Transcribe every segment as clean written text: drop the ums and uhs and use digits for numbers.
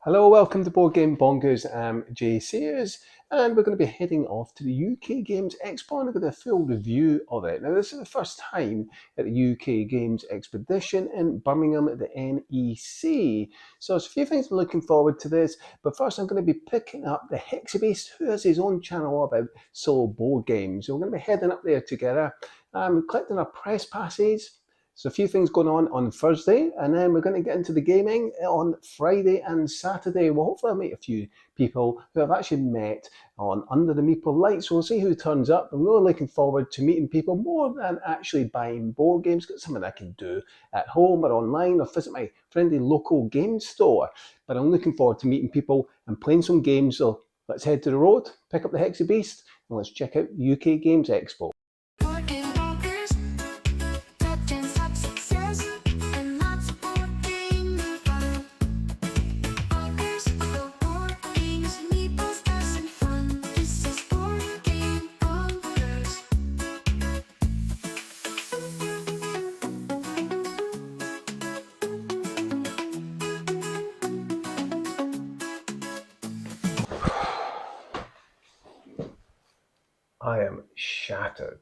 Hello, welcome to Board Game Bonkers. I'm Jay Sears, and we're going to be heading off to the UK Games Expo and I've got a full review of it. Now, this is the first time at the UK Games Expedition in Birmingham at the NEC. So there's a few things I'm looking forward to this, but first I'm going to be picking up the Hexabeast, who has his own channel about solo board games. So we're going to be heading up there together. Collecting our press passes. So a few things going on Thursday, and then we're going to get into the gaming on Friday and Saturday. Well, hopefully I'll meet a few people who I've actually met on Under the Maple Lights. So we'll see who turns up. I'm really looking forward to meeting people more than actually buying board games. Got something I can do at home or online or visit my friendly local game store. But I'm looking forward to meeting people and playing some games. So let's head to the road, pick up the Hexabeast, and let's check out UK Games Expo. Board Game Bonkers, legends of success, and lots of board gaming fun. Bonkers, the board games, meeples, dice, and fun. This is Board Game Bonkers. I am shattered.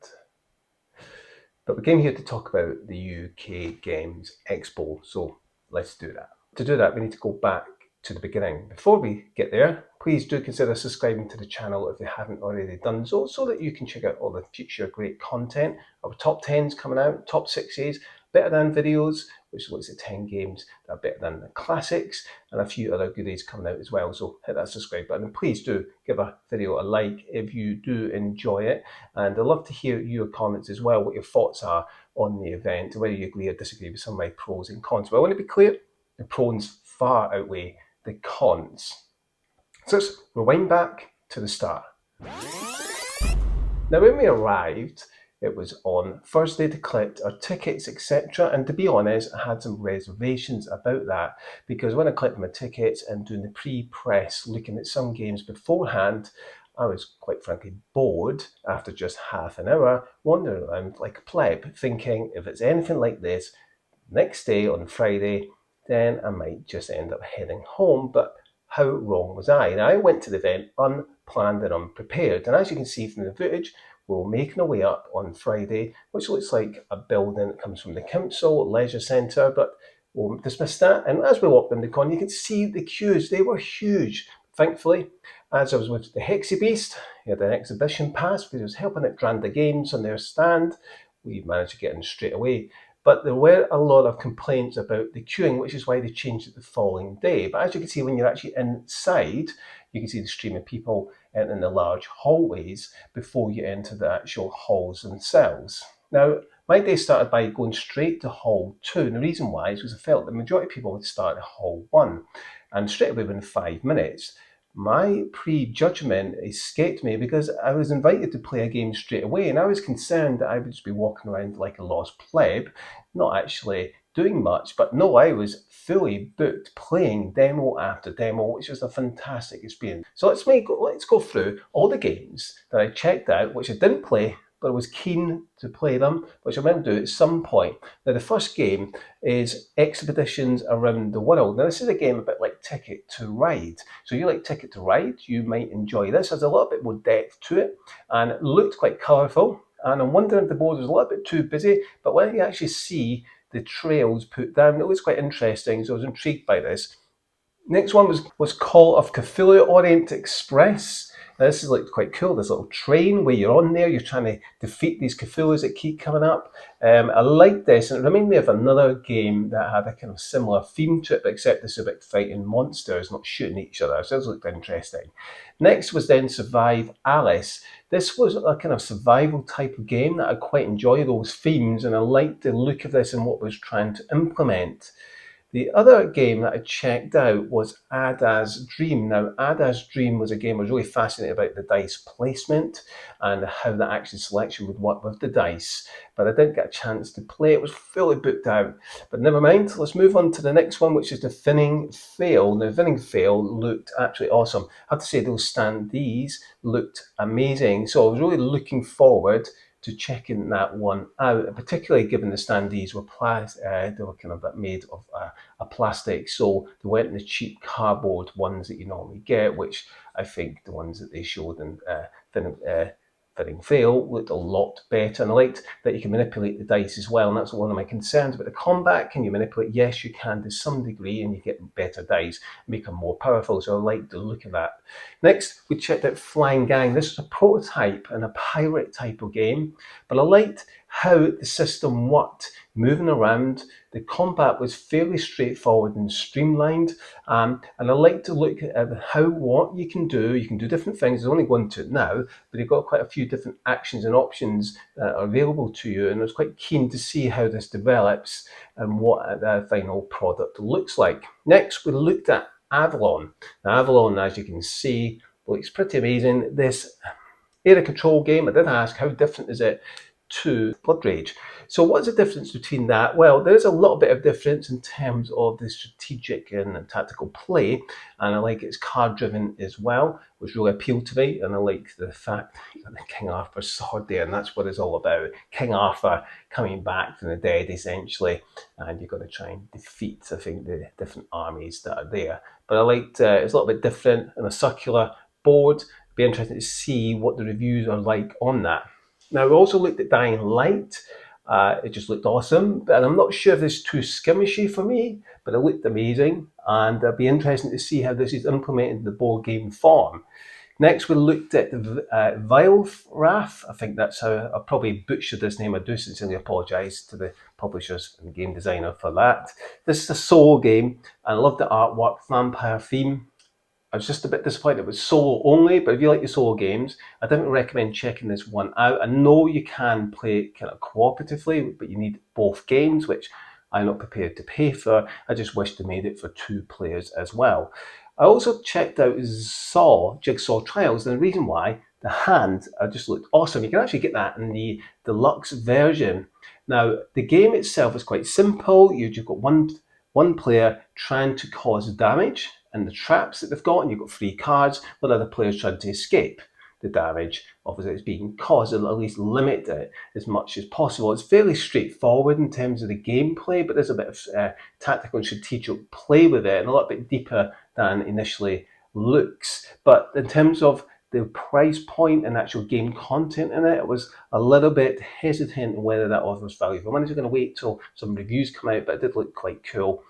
But we came here to talk about the UK Games Expo, so let's do that. To do that, we need to go back to the beginning. Before we get there, please do consider subscribing to the channel if you haven't already done so, so that you can check out all the future great content. Our top 10s coming out, top 6s, better than videos, which looks at 10 games that are better than the classics, and a few other goodies coming out as well. So hit that subscribe button, and please do give a video a like if you do enjoy it. And I'd love to hear your comments as well, what your thoughts are on the event, whether you agree or disagree with some of my pros and cons. But I want to be clear, the pros far outweigh the cons. So let's rewind back to the start. Now, when we arrived, it was on Thursday to collect our tickets, etc. And to be honest, I had some reservations about that because when I collected my tickets and doing the pre-press, looking at some games beforehand, I was quite frankly bored after just half an hour, wandering around like a pleb, thinking if it's anything like this, next day on Friday, then I might just end up heading home. But how wrong was I? Now, I went to the event unplanned and unprepared. And as you can see from the footage, we're making our way up on Friday, which looks like a building that comes from the council, leisure centre, but we'll dismiss that. And as we walked down the con, you could see the queues. They were huge. Thankfully, as I was with the Hexabeast, he had an exhibition pass because he was helping at Dranda Games on their stand. We managed to get in straight away. But there were a lot of complaints about the queuing, which is why they changed it the following day. But as you can see, when you're actually inside, you can see the stream of people in the large hallways before you enter the actual halls themselves. Now, my day started by going straight to Hall 2. And the reason why is because I felt the majority of people would start at Hall 1. And straight away within 5 minutes, my prejudgment escaped me because I was invited to play a game straight away, and I was concerned that I would just be walking around like a lost pleb, not actually doing much. But no, I was fully booked playing demo after demo, which was a fantastic experience. So let's go through all the games that I checked out, which I didn't play, but I was keen to play them, which I meant to do at some point. Now, the first game is Expeditions Around the World. Now, this is a game a bit like Ticket to Ride. So you like Ticket to Ride, you might enjoy this. There's a little bit more depth to it, and it looked quite colourful. And I'm wondering if the board was a little bit too busy, but when you actually see the trails put down, it looks quite interesting, so I was intrigued by this. Next one was Call of Cthulhu Orient Express. Now, this is like quite cool. This little train where you're on there, you're trying to defeat these Cthulhus that keep coming up. I like this, and it reminded me of another game that had a kind of similar theme to it, but except this is about fighting monsters, not shooting each other. So this looked interesting. Next was then Survive Alice. This was a kind of survival type of game that I quite enjoy those themes, and I liked the look of this and what it was trying to implement. The other game that I checked out was Ada's Dream. Now, Ada's Dream was a game I was really fascinated about the dice placement and how that actual selection would work with the dice. But I didn't get a chance to play. It was fully booked out. But never mind, let's move on to the next one, which is the Thinning Fail. Now, Thinning Fail looked absolutely awesome. I have to say those standees looked amazing. So I was really looking forward to checking that one out, and particularly given the standees were they were kind of made of a plastic, so they weren't the cheap cardboard ones that you normally get, which I think the ones that they showed in Fitting Fail looked a lot better, and I liked that you can manipulate the dice as well, and that's one of my concerns about the combat. Can you manipulate? Yes, you can to some degree, and you get better dice, make them more powerful, so I like the look of that. Next, we checked out Flying Gang. This is a prototype and a pirate type of game, but I liked how the system worked, moving around. The combat was fairly straightforward and streamlined, and I like to look at what you can do. You can do different things. There's only one to it now, but you've got quite a few different actions and options that are available to you, and I was quite keen to see how this develops and what the final product looks like. Next, we looked at Avalon. Now, Avalon, as you can see, looks pretty amazing. This area control game, I did ask, how different is it to Blood Rage? So what's the difference between that? Well, there's a little bit of difference in terms of the strategic and tactical play, and I like it's card driven as well, which really appealed to me, and I like the fact that the King Arthur sword there, and that's what it's all about. King Arthur coming back from the dead, essentially, and you've got to try and defeat, I think, the different armies that are there. But I liked it's a little bit different in a circular board. It'd be interesting to see what the reviews are like on that. Now, we also looked at Dying Light. It just looked awesome, but I'm not sure if this is too skirmishy for me, but it looked amazing, and it'd be interesting to see how this is implemented in the board game form. Next, we looked at the Vilefrath. I think that's how I probably butchered this name. I do sincerely apologise to the publishers and game designer for that. This is a solo game, and I love the artwork, vampire theme. I was just a bit disappointed it was solo only, but if you like the solo games, I definitely recommend checking this one out. I know you can play it kind of cooperatively, but you need both games, which I'm not prepared to pay for. I just wish they made it for 2 players as well. I also checked out Jigsaw Trials, and the reason why, the hand just looked awesome. You can actually get that in the deluxe version. Now, the game itself is quite simple. You've just got one player trying to cause damage, and the traps that they've got, and you've got 3 cards, while other players trying to escape the damage. Obviously, it's being caused, or at least limit it as much as possible. It's fairly straightforward in terms of the gameplay, but there's a bit of tactical and strategic play with it, and a little bit deeper than initially looks. But in terms of the price point and actual game content in it, I was a little bit hesitant on whether that offers value. I'm going to wait till some reviews come out, but it did look quite cool.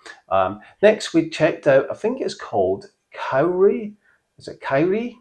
Next, we checked out, I think it's called Kauri. Is it Kairi?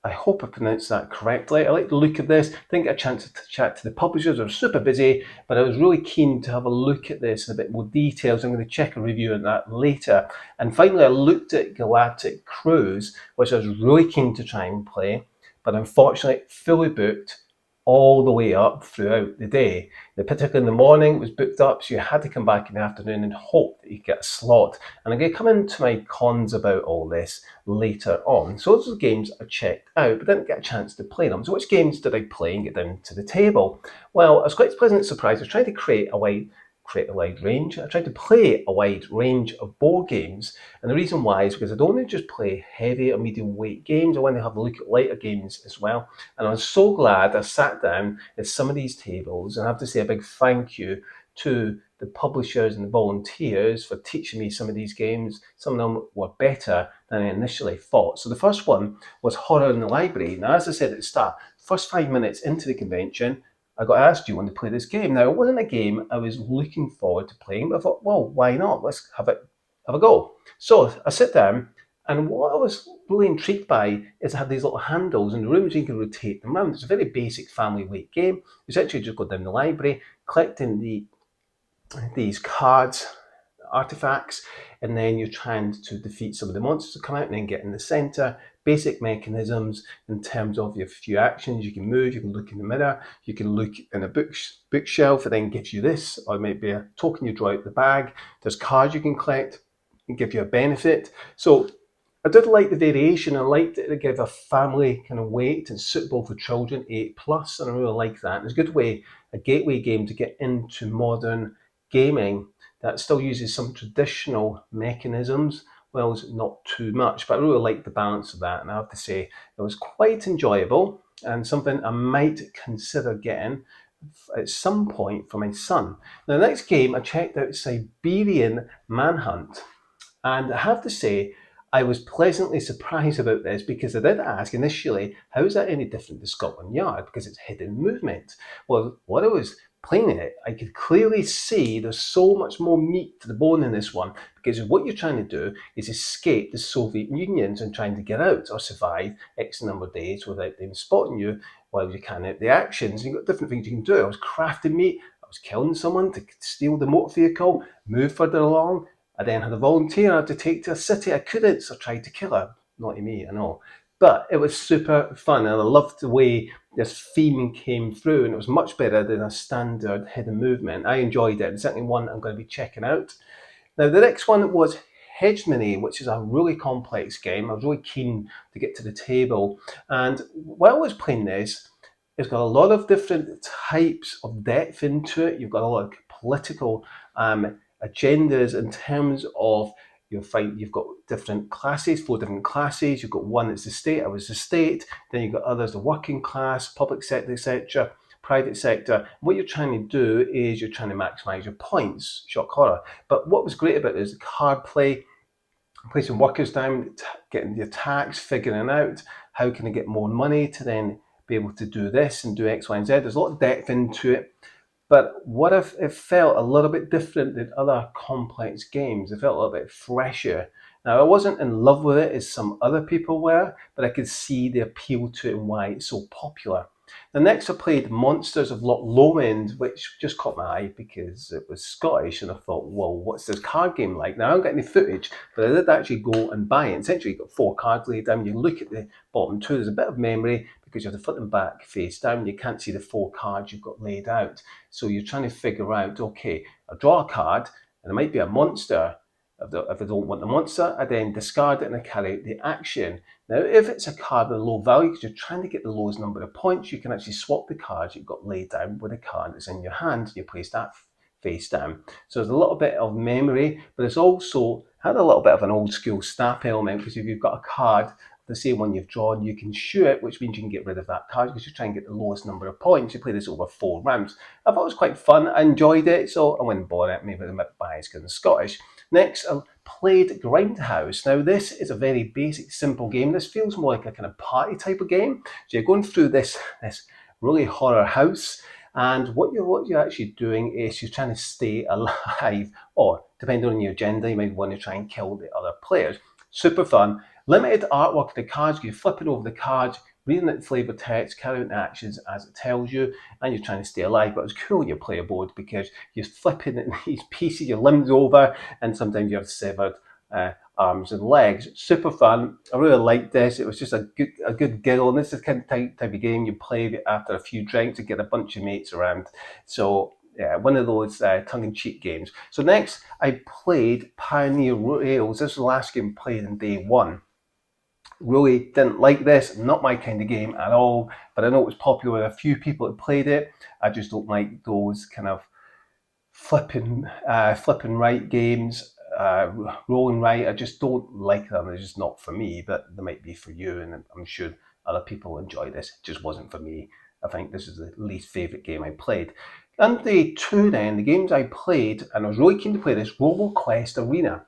I hope I pronounced that correctly. I like the look of this. Didn't get a chance to chat to the publishers. They were super busy, but I was really keen to have a look at this in a bit more detail. So I'm going to check a review on that later. And finally, I looked at Galactic Cruise, which I was really keen to try and play, but unfortunately fully booked all the way up throughout the day. Particularly in the morning, it was booked up, so you had to come back in the afternoon and hope that you get a slot. And I'm going to come into my cons about all this later on. So those are the games I checked out, but didn't get a chance to play them. So which games did I play and get down to the table? Well, I was quite pleasantly surprised. I was trying to create a wide range. I tried to play a wide range of board games, and the reason why is because I don't want to just play heavy or medium weight games. I want to have a look at lighter games as well. And I'm so glad I sat down at some of these tables, and I have to say a big thank you to the publishers and the volunteers for teaching me some of these games. Some of them were better than I initially thought. So the first one was Horror in the Library. Now, as I said at the start, first 5 minutes into the convention, I got asked, do you want to play this game? Now, it wasn't a game I was looking forward to playing, but I thought, well, why not? Let's have a go. So I sit down, and what I was really intrigued by is I had these little handles in the rooms, you can rotate them around. It's a very basic family weight game. You essentially just go down the library, collecting these cards, artifacts, and then you're trying to defeat some of the monsters that come out and then get in the center. Basic mechanisms in terms of your few actions. You can move, you can look in the mirror, you can look in a bookshelf, and then gives you this, or maybe a token you draw out the bag. There's cards you can collect and give you a benefit. So I did like the variation. I liked it to give a family kind of weight and suitable for children 8+, and I really like that. And it's a good way, a gateway game to get into modern gaming that still uses some traditional mechanisms. Well, it's not too much, but I really like the balance of that, and I have to say it was quite enjoyable and something I might consider getting at some point for my son. Now, the next game I checked out Siberian Manhunt. And I have to say, I was pleasantly surprised about this because I did ask initially, how is that any different to Scotland Yard? Because it's hidden movement. Well, when I was playing it, I could clearly see there's so much more meat to the bone in this one because what you're trying to do is escape the Soviet Union and trying to get out or survive X number of days without them spotting you while you carry out the actions. You've got different things you can do. I was crafting meat, I was killing someone to steal the motor vehicle, move further along. I then had a volunteer I had to take to a city I couldn't, so I tried to kill her. Not me, I know. But it was super fun, and I loved the way this theme came through, and it was much better than a standard hidden movement. I enjoyed it. It's certainly one I'm going to be checking out. Now, the next one was Hegemony, which is a really complex game. I was really keen to get to the table. And while I was playing this, it's got a lot of different types of depth into it. You've got a lot of political agendas in terms of you've got different classes, 4 different classes. You've got one that's the state. I was the state. Then you've got others, the working class, public sector, etc., private sector. What you're trying to do is you're trying to maximise your points. Shock horror. But what was great about it is the card play, placing workers down, getting the attacks, figuring out how can I get more money to then be able to do this and do X, Y, and Z. There's a lot of depth into it. But what if it felt a little bit different than other complex games? It felt a little bit fresher. Now, I wasn't in love with it as some other people were, but I could see the appeal to it and why it's so popular. The next I played Monsters of Loch Lomond, which just caught my eye because it was Scottish, and I thought, well, what's this card game like? Now, I haven't got any footage, but I did actually go and buy it. Essentially, you've got 4 cards laid down. You look at the bottom 2, there's a bit of memory because you have to flip them back face down. You can't see the 4 cards you've got laid out. So you're trying to figure out, okay, I draw a card, and it might be a monster. If I don't want the monster, I then discard it and I carry out the action. Now, if it's a card with a low value, because you're trying to get the lowest number of points, you can actually swap the cards you've got laid down with a card that's in your hand. You place that face down. So there's a little bit of memory, but it's also had a little bit of an old school snap element because if you've got a card, the same one you've drawn, you can shoot it, which means you can get rid of that card because you're trying to get the lowest number of points. You play this over 4 rounds. I thought it was quite fun. I enjoyed it, so I wouldn't bother it. Maybe I'm a bit biased because I'm Scottish. Next, I played Grindhouse. Now, this is a very basic, simple game. This feels more like a kind of party type of game. So you're going through this really horror house, and what you're actually doing is you're trying to stay alive, or depending on your agenda, you might want to try and kill the other players. Super fun. Limited artwork of the cards. You're flipping over the cards, reading it flavor text, carrying out actions as it tells you, and you're trying to stay alive. But it's cool your player board because you're flipping these pieces, your limbs over, and sometimes you have severed arms and legs. Super fun. I really liked this. It was just a good giggle, and this is the kind of type of game you play after a few drinks and get a bunch of mates around. So yeah, one of those tongue-in-cheek games. So next, I played Pioneer Rails. This was the last game played in day 1. Really didn't like this, not my kind of game at all, but I know it was popular with a few people that played it. I just don't like those kind of flipping right games, rolling right. I just don't like them. They're just not for me, but they might be for you, and I'm sure other people enjoy this. It just wasn't for me. I think this is the least favourite game I played. And day 2 then, the games I played, and I was really keen to play this, RoboQuest Arena.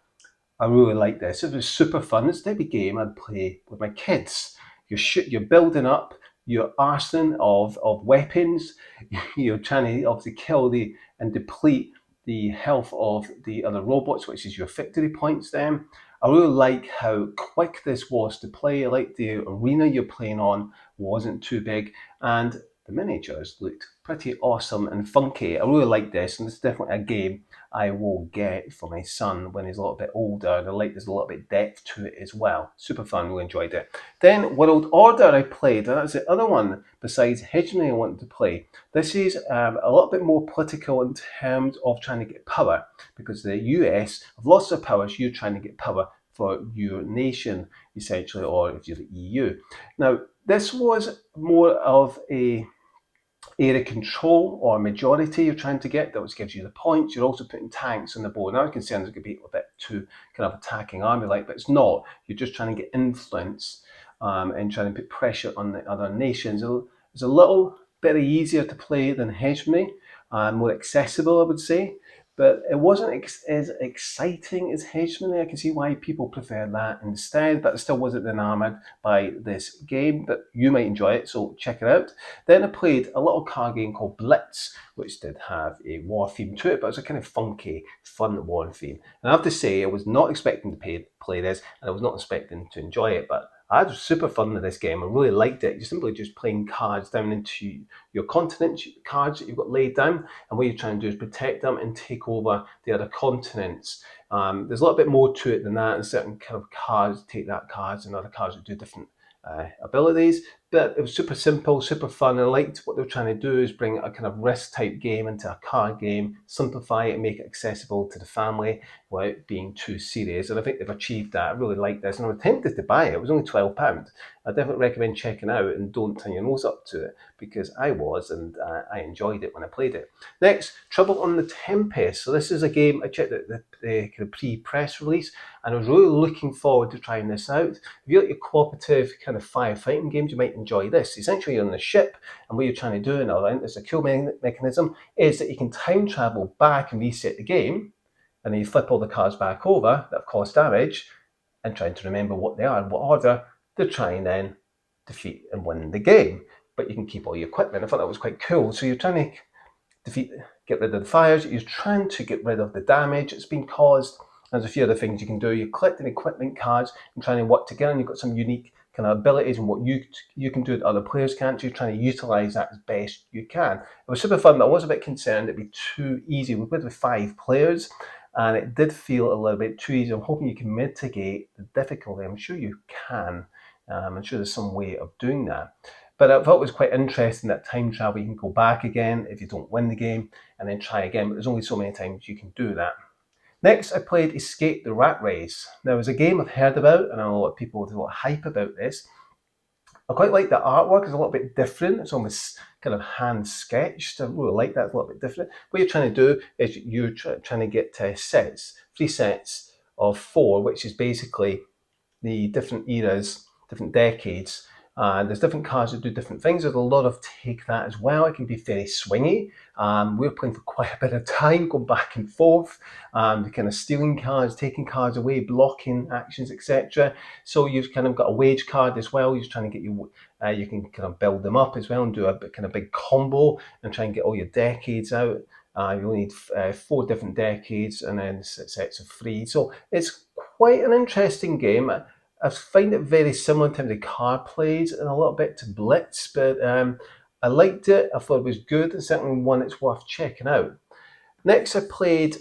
I really like this. It was super fun. It's the type of game I'd play with my kids. You're building up your arsenal of weapons. You're trying to obviously kill and deplete the health of the other robots, which is your victory points then. I really like how quick this was to play. I like the arena you're playing on wasn't too big, and the miniatures looked pretty awesome and funky. I really like this, and it's definitely a game I will get for my son when he's a little bit older. And I like there's a little bit of depth to it as well. Super fun, really enjoyed it. Then World Order I played, and that's the other one besides Hegemony I wanted to play. This is a little bit more political in terms of trying to get power, because the US have lots of power, so you're trying to get power for your nation, essentially, or if you're the EU. Now, this was more of a area control or majority you're trying to get, that which gives you the points. You're also putting tanks on the board. Now I'm concerned it's going to be a bit too kind of attacking army like, but it's not. You're just trying to get influence and trying to put pressure on the other nations. There's a little bit easier to play than Hegemony, more accessible, I would say. But it wasn't as exciting as Hegemony. I can see why people prefer that instead, but I still wasn't enamored by this game. But you might enjoy it, so check it out. Then I played a little card game called Blitz, which did have a war theme to it, but it was a kind of funky, fun war theme. And I have to say, I was not expecting to play this, and I was not expecting to enjoy it, but I had super fun with this game. I really liked it. You're simply just playing cards down into your continents, cards that you've got laid down, and what you're trying to do is protect them and take over the other continents. There's a little bit more to it than that, and certain kind of cards take that cards and other cards that do different abilities. But it was super simple, super fun. I liked what they were trying to do is bring a kind of risk type game into a card game, simplify it and make it accessible to the family without being too serious. And I think they've achieved that. I really like this, and I was tempted to buy it. It was only £12. I definitely recommend checking out, and don't turn your nose up to it, because I was, and I enjoyed it when I played it. Next, Trouble on the Tempest. So this is a game, I checked out the kind of pre-press release, and I was really looking forward to trying this out. If you like your cooperative kind of firefighting games, you might enjoy this. Essentially, you're on a ship, and what you're trying to do, and I think there's a cool mechanism, is that you can time travel back and reset the game, and then you flip all the cards back over that have caused damage, and trying to remember what they are and what order to try and then defeat and win the game. But you can keep all your equipment. I thought that was quite cool. So you're trying to get rid of the fires, you're trying to get rid of the damage that's been caused. There's a few other things you can do. You're collecting equipment cards and trying to work together, and you've got some unique kind of abilities and what you can do that other players can't. So you're trying to utilise that as best you can. It was super fun, but I was a bit concerned it'd be too easy. We played with 5 players, and it did feel a little bit too easy. I'm hoping you can mitigate the difficulty. I'm sure you can. I'm sure there's some way of doing that. But I thought it was quite interesting that time travel, you can go back again if you don't win the game and then try again, but there's only so many times you can do that. Next, I played Escape the Rat Race. Now, it was a game I've heard about, and I know a lot of people with a lot of hype about this. I quite like the artwork. It's a little bit different. It's almost kind of hand sketched. I really like that. It's a little bit different. What you're trying to do is you're trying to get 3 sets of 4, which is basically the different eras, different decades. There's different cards that do different things. There's a lot of take that as well. It can be very swingy. We were playing for quite a bit of time, going back and forth, kind of stealing cards, taking cards away, blocking actions, etc. So you've kind of got a wage card as well. You're trying to get you can kind of build them up as well and do a kind of big combo and try and get all your decades out. You only need 4 different decades and then sets of 3. So it's quite an interesting game. I find it very similar in terms of card plays and a little bit to Blitz, but I liked it. I thought it was good. It's certainly one that's worth checking out. Next, I played.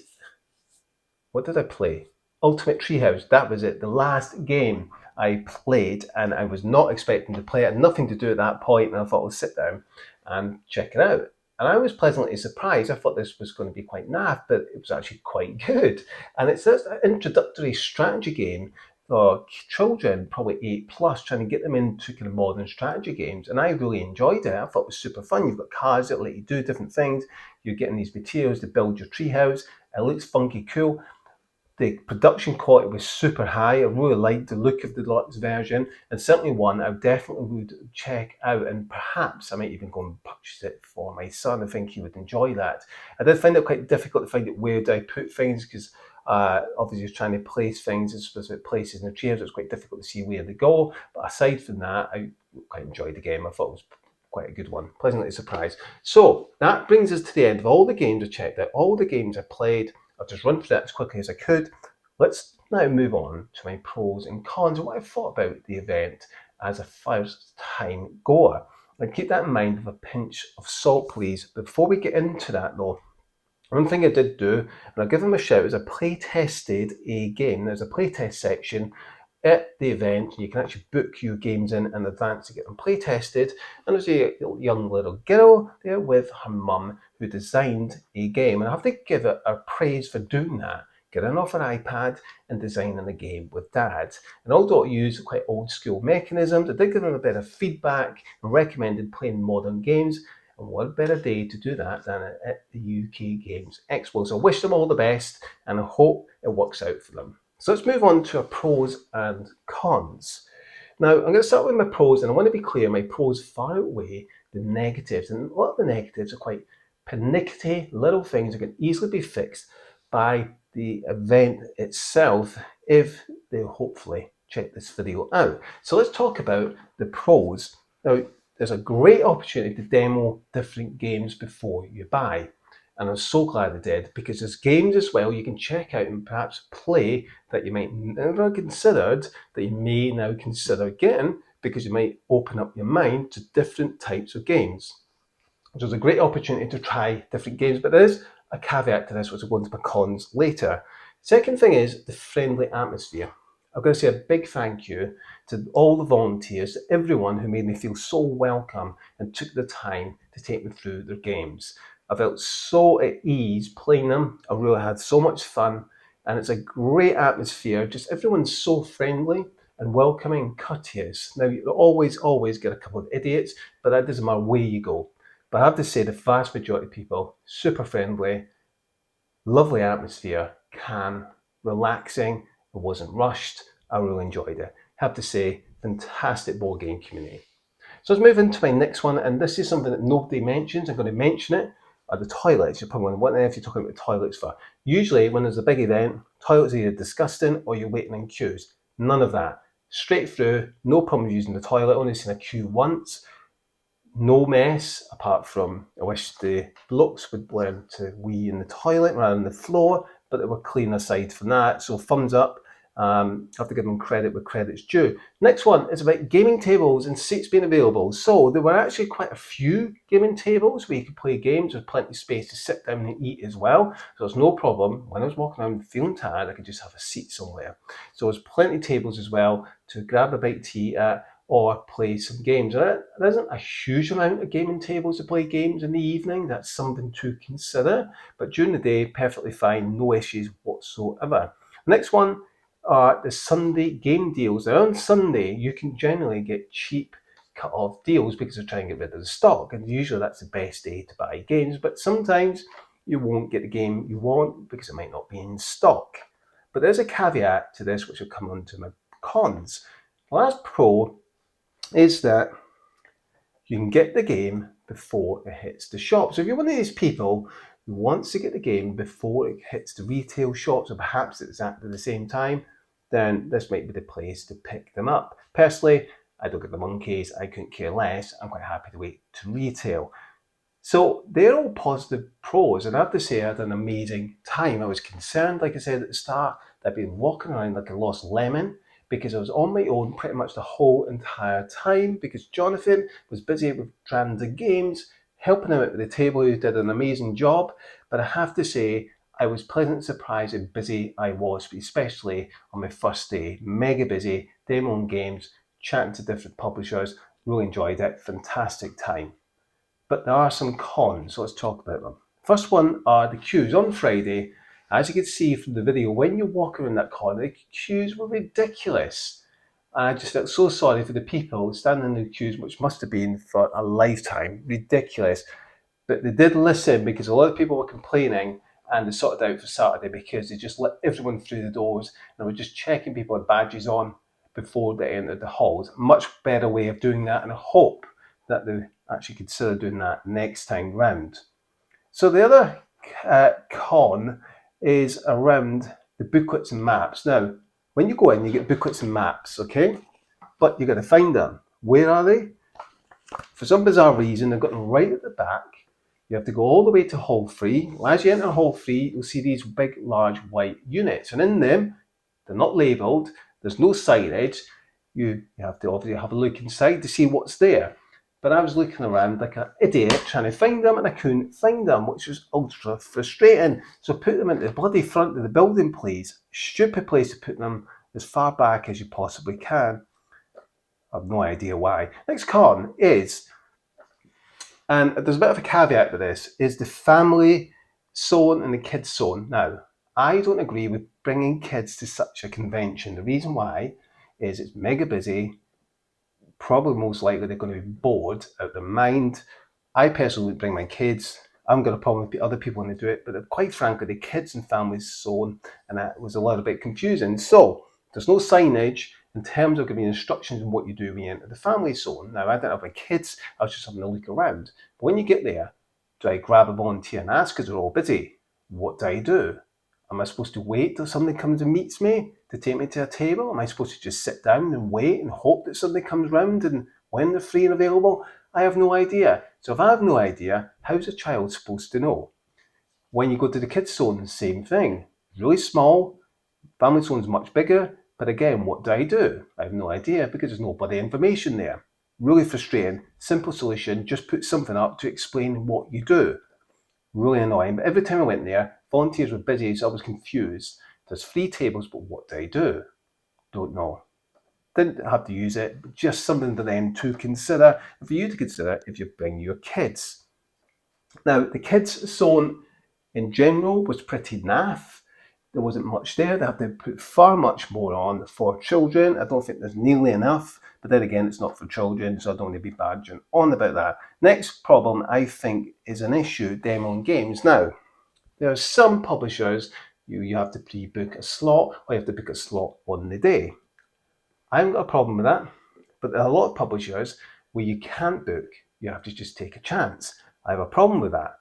What did I play? Ultimate Treehouse. That was it. The last game I played, and I was not expecting to play it. It had nothing to do at that point, and I thought I'll sit down and check it out. And I was pleasantly surprised. I thought this was going to be quite naff, but it was actually quite good. And it's an introductory strategy game for children, probably 8 plus, trying to get them into kind of modern strategy games. And I really enjoyed it. I thought it was super fun. You've got cards that let you do different things. You're getting these materials to build your treehouse. It looks funky cool. The production quality was super high. I really liked the look of the deluxe version, and certainly one I definitely would check out, and perhaps I might even go and purchase it for my son. I think he would enjoy that. I did find it quite difficult to find out where do I put things, because obviously you're trying to place things in specific places in the treehouse. It's quite difficult to see where they go. But aside from that, I quite enjoyed the game. I thought it was quite a good one. Pleasantly surprised. So that brings us to the end of all the games I checked out, all the games I played. I'll just run through that as quickly as I could. Let's now move on to my pros and cons and what I thought about the event as a first-time goer. And keep that in mind with a pinch of salt, please. Before we get into that, though, one thing I did do, and I'll give them a shout, is I play tested a game. There's a playtest section at the event. You can actually book your games in advance to get them play tested. And there's a young little girl there with her mum who designed a game. And I have to give it a praise for doing that. Getting off her iPad and designing a game with Dad. And although I used quite old school mechanisms, I did give them a bit of feedback and recommended playing modern games. And what better day to do that than at the UK Games Expo. So I wish them all the best, and I hope it works out for them. So let's move on to our pros and cons. Now, I'm going to start with my pros, and I want to be clear, my pros far outweigh the negatives. And a lot of the negatives are quite pernickety little things that can easily be fixed by the event itself if they hopefully check this video out. So let's talk about the pros. Now, there's a great opportunity to demo different games before you buy. And I'm so glad I did, because there's games as well you can check out and perhaps play that you might never considered that you may now consider getting, because you might open up your mind to different types of games. So it's a great opportunity to try different games, but there is a caveat to this, which I'll go into my cons later. Second thing is the friendly atmosphere. I've got to say a big thank you to all the volunteers, to everyone who made me feel so welcome and took the time to take me through their games. I felt so at ease playing them. I really had so much fun, and it's a great atmosphere. Just everyone's so friendly and welcoming and courteous. Now, you always get a couple of idiots, but that doesn't matter where you go. But I have to say, the vast majority of people, super friendly, lovely atmosphere, calm, relaxing. It wasn't rushed. I really enjoyed it. I have to say, fantastic board game community. So let's move into my next one, and this is something that nobody mentions. I'm going to mention it. Are the toilets. You're probably wondering, what on earth are you talking about the toilets for? Usually, when there's a big event, toilets are either disgusting or you're waiting in queues. None of that. Straight through, no problem using the toilet. Only seen a queue once. No mess, apart from I wish the blokes would learn to wee in the toilet rather than the floor, but they were clean aside from that. So thumbs up. Have to give them credit where credit's due. Next one is about gaming tables and seats being available. So there were actually quite a few gaming tables where you could play games. There's plenty of space to sit down and eat as well. So it's no problem. When I was walking around feeling tired, I could just have a seat somewhere. So there's plenty of tables as well to grab a bite to eat at or play some games. There isn't a huge amount of gaming tables to play games in the evening. That's something to consider. But during the day, perfectly fine, no issues whatsoever. Next one are the Sunday game deals. Now, on Sunday, you can generally get cheap cut-off deals because they're trying to get rid of the stock. And usually that's the best day to buy games. But sometimes you won't get the game you want because it might not be in stock. But there's a caveat to this, which will come on to my cons. The last pro is that you can get the game before it hits the shop. So if you're one of these people who wants to get the game before it hits the retail shops, or perhaps at exactly the same time, then this might be the place to pick them up. Personally, I don't get the monkeys. I couldn't care less. I'm quite happy to wait to retail. So they're all positive pros, and I have to say I had an amazing time. I was concerned, like I said at the start, that I'd been walking around like a lost lemon, because I was on my own pretty much the whole entire time, because Jonathan was busy with random games, helping him out with the table, who did an amazing job. But I have to say, I was pleasantly surprised how busy I was, especially on my first day. Mega busy, demoing games, chatting to different publishers. Really enjoyed it. Fantastic time. But there are some cons, so let's talk about them. First one are the queues. On Friday, as you can see from the video, when you walk around that corner, the queues were ridiculous. And I just felt so sorry for the people standing in the queues, which must have been for a lifetime. Ridiculous. But they did listen, because a lot of people were complaining, and they sorted out for Saturday because they just let everyone through the doors and were just checking people with badges on before they entered the halls. Much better way of doing that, and I hope that they actually consider doing that next time round. So the other con is around the booklets and maps. Now, when you go in, you get booklets and maps, okay? But you've got to find them. Where are they? For some bizarre reason, they've got them right at the back. You have to go all the way to Hall 3. As you enter Hall 3, you'll see these big, large white units. And in them, they're not labelled. There's no signage. You have to obviously have a look inside to see what's there. But I was looking around like an idiot trying to find them, and I couldn't find them, which was ultra frustrating. So put them at the bloody front of the building, please. Stupid place to put them as far back as you possibly can. I have no idea why. Next con is, and there's a bit of a caveat to this, is the family zone and the kids zone. Now, I don't agree with bringing kids to such a convention. The reason why is it's mega busy. Probably most likely they're going to be bored out of their mind. I personally would bring my kids. I'm going to probably other people when they do it, but quite frankly, the kids and families zone, and that was a little bit confusing. So there's no signage, in terms of giving instructions on what you do when you enter the family zone. Now, I didn't have my kids, I was just having a look around. But when you get there, do I grab a volunteer and ask because they're all busy? What do I do? Am I supposed to wait till somebody comes and meets me to take me to a table? Am I supposed to just sit down and wait and hope that somebody comes round and when they're free and available? I have no idea. So if I have no idea, how's a child supposed to know? When you go to the kids zone, same thing. Really small, family zone is much bigger, but again, what do? I have no idea because there's no bloody information there. Really frustrating. Simple solution, just put something up to explain what you do. Really annoying, but every time I went there, volunteers were busy, so I was confused. There's 3 tables, but what do? Don't know. Didn't have to use it, but just something for them to consider, and for you to consider if you bring your kids. Now, the kids zone in general was pretty naff. There wasn't much there. They have to put far much more on for children. I don't think there's nearly enough, but then again, it's not for children, so I don't want to be badgering on about that. Next problem, I think, is an issue, demoing games. Now, there are some publishers, you have to pre-book a slot, or you have to book a slot on the day. I haven't got a problem with that, but there are a lot of publishers where you can't book, you have to just take a chance. I have a problem with that.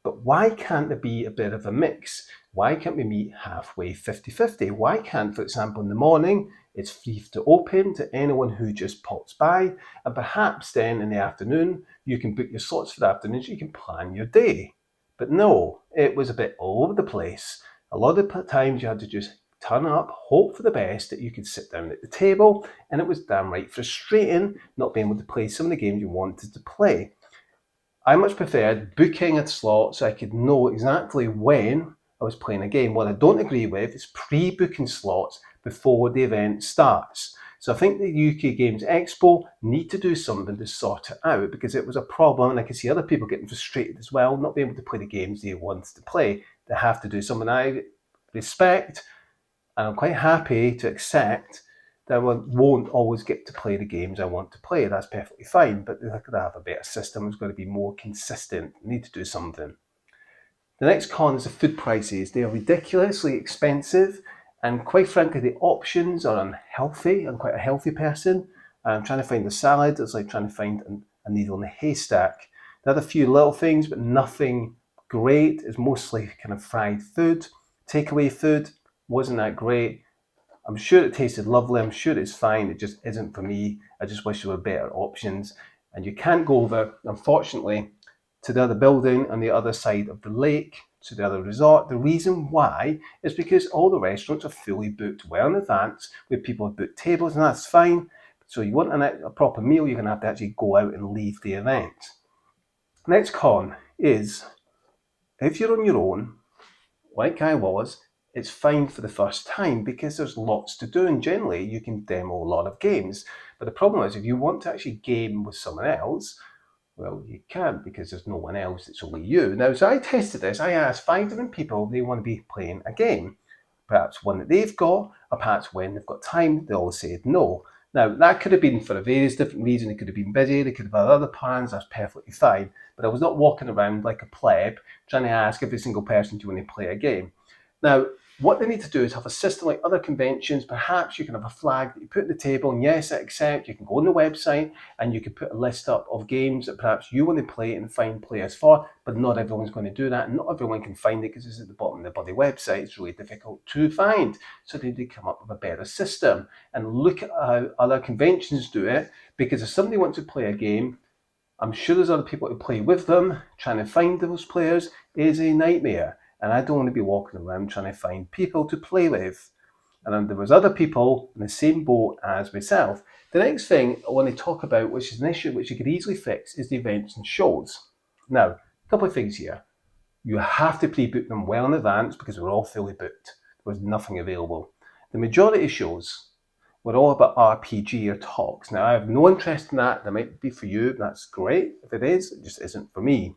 But why can't there be a bit of a mix? Why can't we meet halfway 50-50? Why can't, for example, in the morning, it's free to open to anyone who just pops by, and perhaps then in the afternoon, you can book your slots for the afternoon so you can plan your day. But no, it was a bit all over the place. A lot of times you had to just turn up, hope for the best that you could sit down at the table, and it was damn right frustrating not being able to play some of the games you wanted to play. I much preferred booking a slot so I could know exactly when I was playing a game. What I don't agree with is pre-booking slots before the event starts. So I think the UK Games Expo need to do something to sort it out because it was a problem, and I can see other people getting frustrated as well, not being able to play the games they want to play. They have to do something I respect, and I'm quite happy to accept that I won't always get to play the games I want to play. That's perfectly fine, but they're going to have a better system. It's going to be more consistent. They need to do something. The next con is the food prices. They are ridiculously expensive, and quite frankly, the options are unhealthy. I'm quite a healthy person. I'm trying to find a salad. It's like trying to find a needle in a haystack. There are a few little things, but nothing great. It's mostly kind of fried food. Takeaway food wasn't that great. I'm sure it tasted lovely. I'm sure it's fine. It just isn't for me. I just wish there were better options. And you can't go over, unfortunately, to the other building on the other side of the lake, to the other resort. The reason why is because all the restaurants are fully booked well in advance, where people have booked tables, and that's fine. So you want a proper meal, you're going to have to actually go out and leave the event. Next con is, if you're on your own, like I was, it's fine for the first time because there's lots to do, and generally you can demo a lot of games. But the problem is, if you want to actually game with someone else, well, you can't because there's no one else, it's only you. Now, so I tested this. I asked 5 different people if they want to be playing a game, perhaps one that they've got, or perhaps when they've got time. They all said no. Now, that could have been for a various different reasons. They could have been busy, they could have had other plans, that's perfectly fine. But I was not walking around like a pleb trying to ask every single person, do you want to play a game? Now, what they need to do is have a system like other conventions. Perhaps you can have a flag that you put on the table, and yes, I accept. You can go on the website and you can put a list up of games that perhaps you want to play and find players for, but not everyone's going to do that, and not everyone can find it because it's at the bottom of the bloody website. It's really difficult to find. So they need to come up with a better system and look at how other conventions do it, because if somebody wants to play a game, I'm sure there's other people to play with them. Trying to find those players is a nightmare. And I don't want to be walking around trying to find people to play with. And there was other people in the same boat as myself. The next thing I want to talk about, which is an issue which you could easily fix, is the events and shows. Now, a couple of things here. You have to pre-book them well in advance because we're all fully booked. There was nothing available. The majority of shows were all about RPG or talks. Now, I have no interest in that. That might be for you. That's great. If it is, it just isn't for me.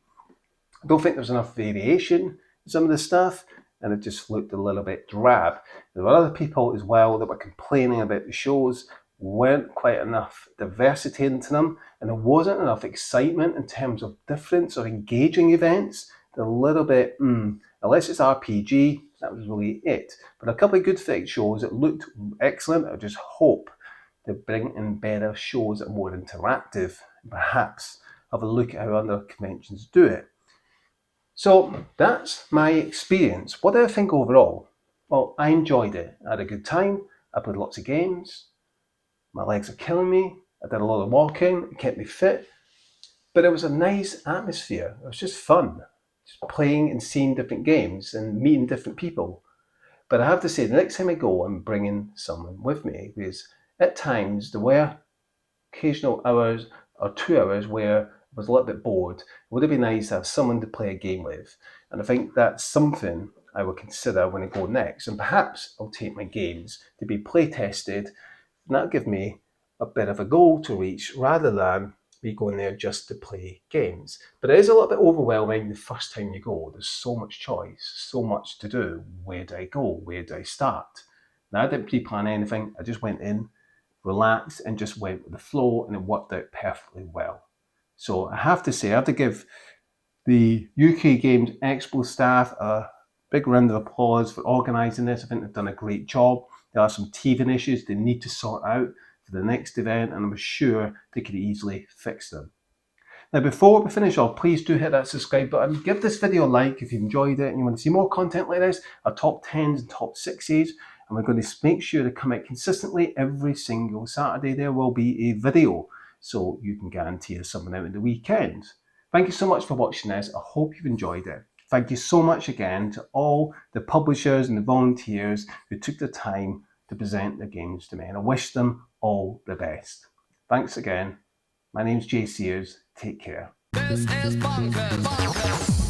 I don't think there was enough variation in some of the stuff, and it just looked a little bit drab. There were other people as well that were complaining about the shows weren't quite enough diversity into them, and there wasn't enough excitement in terms of difference or engaging events. They're a little bit, unless it's RPG, that was really it. But a couple of good fake shows that looked excellent. I just hope to bring in better shows that are more interactive, and perhaps have a look at how other conventions do it. So that's my experience. What do I think overall? Well, I enjoyed it. I had a good time. I played lots of games. My legs are killing me. I did a lot of walking. It kept me fit. But it was a nice atmosphere. It was just fun. Just playing and seeing different games and meeting different people. But I have to say, the next time I go, I'm bringing someone with me, because at times there were occasional hours or 2 hours where I was a little bit bored. It would have been nice to have someone to play a game with. And I think that's something I will consider when I go next. And perhaps I'll take my games to be play tested, and that'll give me a bit of a goal to reach rather than me going there just to play games. But it is a little bit overwhelming the first time you go. There's so much choice, so much to do. Where do I go? Where do I start? Now, I didn't pre-plan anything. I just went in, relaxed, and just went with the flow, and it worked out perfectly well. So I have to say, I have to give the UK Games Expo staff a big round of applause for organising this. I think they've done a great job. There are some teething issues they need to sort out for the next event, and I'm sure they could easily fix them. Now, before we finish off, please do hit that subscribe button. Give this video a like if you enjoyed it and you want to see more content like this, our top 10s and top 6s, and we're going to make sure to come out consistently every single Saturday. There will be a video, so you can guarantee there's something out in the weekend. Thank you so much for watching this. I hope you've enjoyed it. Thank you so much again to all the publishers and the volunteers who took the time to present their games to me, and I wish them all the best. Thanks again. My name's Jay Sears. Take care. This is Bonkers.